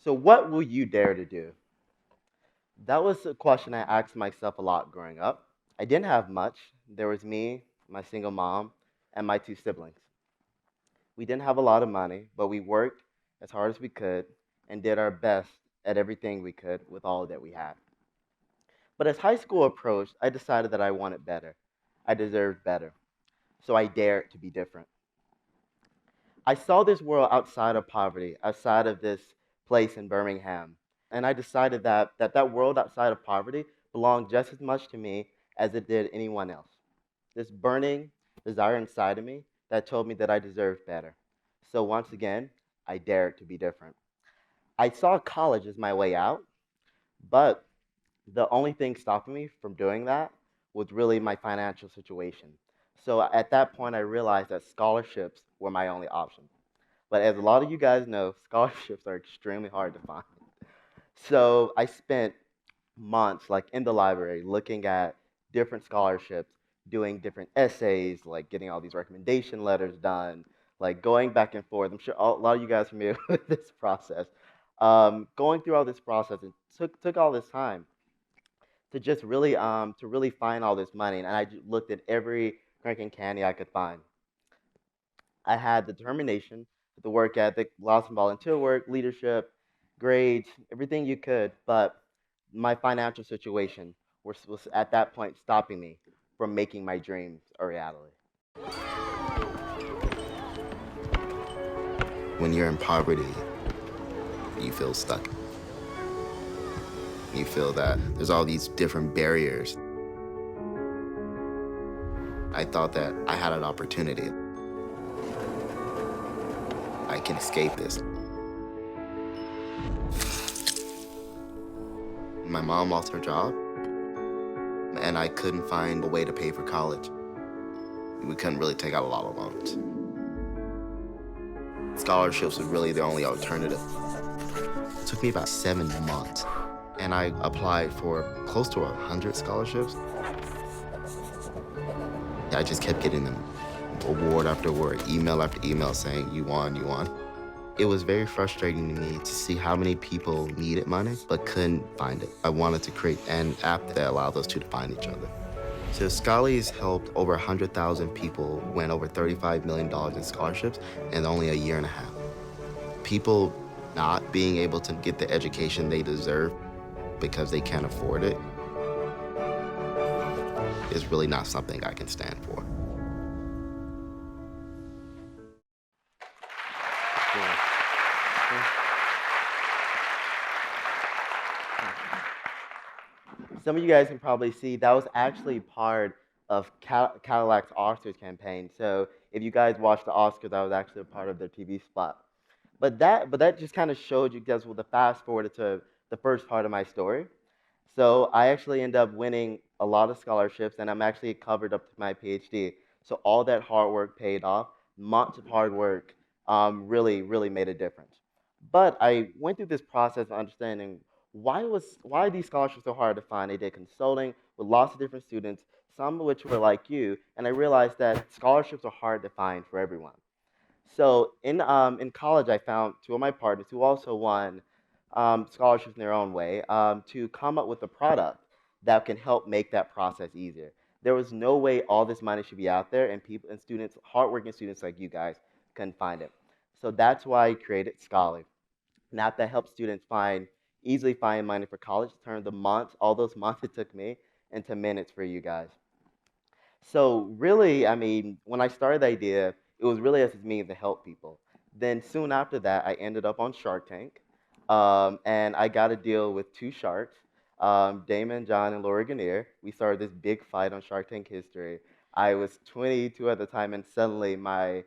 So what will you dare to do? That was a question I asked myself a lot growing up. I didn't have much. There was me, my single mom, and my two siblings. We didn't have a lot of money, but we worked as hard as we could and did our best at everything we could with all that we had. But as high school approached, I decided that I wanted better. I deserved better. So I dared to be different. I saw this world outside of poverty, outside of this place in Birmingham, and I decided that world outside of poverty belonged just as much to me as it did anyone else. This burning desire inside of me that told me that I deserved better. So once again, I dared to be different. I saw college as my way out, but the only thing stopping me from doing that was really my financial situation. So at that point, I realized that scholarships were my only option. But as a lot of you guys know, scholarships are extremely hard to find. So I spent months like in the library looking at different scholarships, doing different essays, like getting all these recommendation letters done, like going back and forth. I'm sure a lot of you guys are familiar with this process. Going through all this process, it took all this time to really find all this money, and I looked at every crack and candy I could find. I had the determination, the work ethic, lots of volunteer work, leadership, grades, everything you could, but my financial situation was at that point stopping me from making my dreams a reality. When you're in poverty, you feel stuck. You feel that there's all these different barriers. I thought that I had an opportunity. I can escape this. My mom lost her job, and I couldn't find a way to pay for college. We couldn't really take out a lot of loans. Scholarships was really the only alternative. It took me about 7 months, and I applied for close to 100 scholarships. I just kept getting them, award after award, email after email saying, you won, you won. It was very frustrating to me to see how many people needed money but couldn't find it. I wanted to create an app that allowed those two to find each other. So Scholly's helped over 100,000 people win over $35 million in scholarships in only a year and a half. People not being able to get the education they deserve because they can't afford it is really not something I can stand for. Some of you guys can probably see that was actually part of Cadillac's Oscars campaign. So if you guys watched the Oscars, that was actually a part of their TV spot. But that just kind of showed you guys with the fast forward to the first part of my story. So I actually ended up winning a lot of scholarships, and I'm actually covered up to my PhD. So all that hard work paid off. Months of hard work really made a difference. But I went through this process of understanding why are these scholarships so hard to find. I did consulting with lots of different students, some of which were like you, and I realized that scholarships are hard to find for everyone. So in college, I found two of my partners who also won scholarships in their own way to come up with a product that can help make that process easier. There was no way all this money should be out there, and people and students, hardworking students like you guys, couldn't find it. So that's why I created Scholly, an app that helps students easily find money for college, turn the months, all those months it took me, into minutes for you guys. So really, I mean, when I started the idea, it was really as a means to help people. Then soon after that, I ended up on Shark Tank, and I got a deal with two sharks, Damon, John, and Laura Gannier. We started this big fight on Shark Tank history. I was 22 at the time, and suddenly my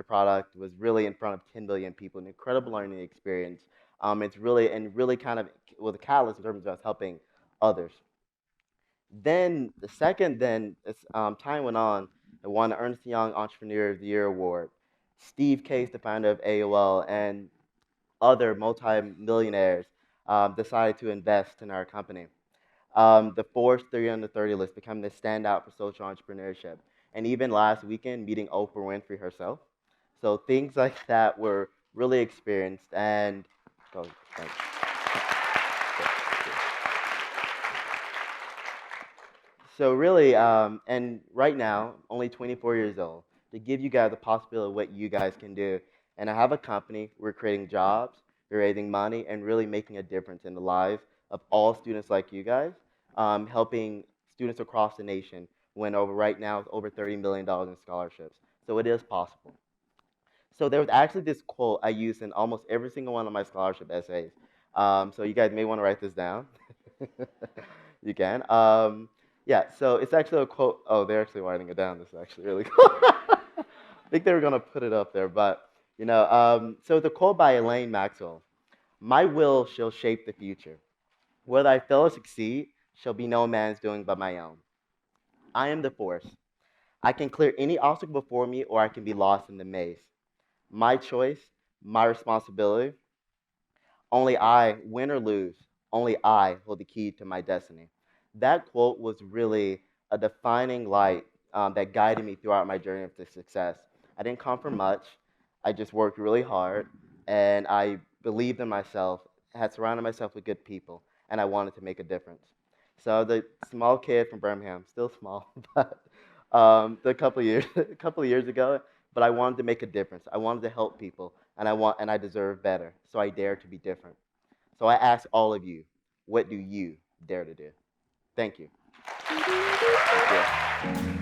product was really in front of 10 billion people. An incredible learning experience. It's really kind of was a catalyst in terms of us helping others. Then the second, then as time went on, I won the Ernst and Young Entrepreneur of the Year award. Steve Case, the founder of AOL, and other multi-millionaires decided to invest in our company. The Forbes 30 under 30 list became the standout for social entrepreneurship. And even last weekend, meeting Oprah Winfrey herself. So things like that were really experienced. And Scholly, thanks. So really, and right now, only 24 years old, to give you guys a possibility of what you guys can do. And I have a company. We're creating jobs, we're raising money, and really making a difference in the lives of all students like you guys, helping students across the nation win over right now over $30 million in scholarships. So it is possible. So there was actually this quote I used in almost every single one of my scholarship essays. So you guys may want to write this down. You can. Yeah, so it's actually a quote. Oh, they're actually writing it down. This is actually really cool. I think they were going to put it up there, but, so the quote by Elaine Maxwell: "My will shall shape the future. Whether I fail or succeed shall be no man's doing but my own. I am the force. I can clear any obstacle before me, or I can be lost in the maze. My choice, my responsibility. Only I, win or lose, only I hold the key to my destiny." That quote was really a defining light that guided me throughout my journey to success. I didn't come from much. I just worked really hard, and I believed in myself, had surrounded myself with good people, and I wanted to make a difference. So the small kid from Birmingham, still small, but a couple of years, a couple of years ago, but I wanted to make a difference. I wanted to help people, and I deserve better. So I dare to be different. So I ask all of you, what do you dare to do? Thank you. Thank you.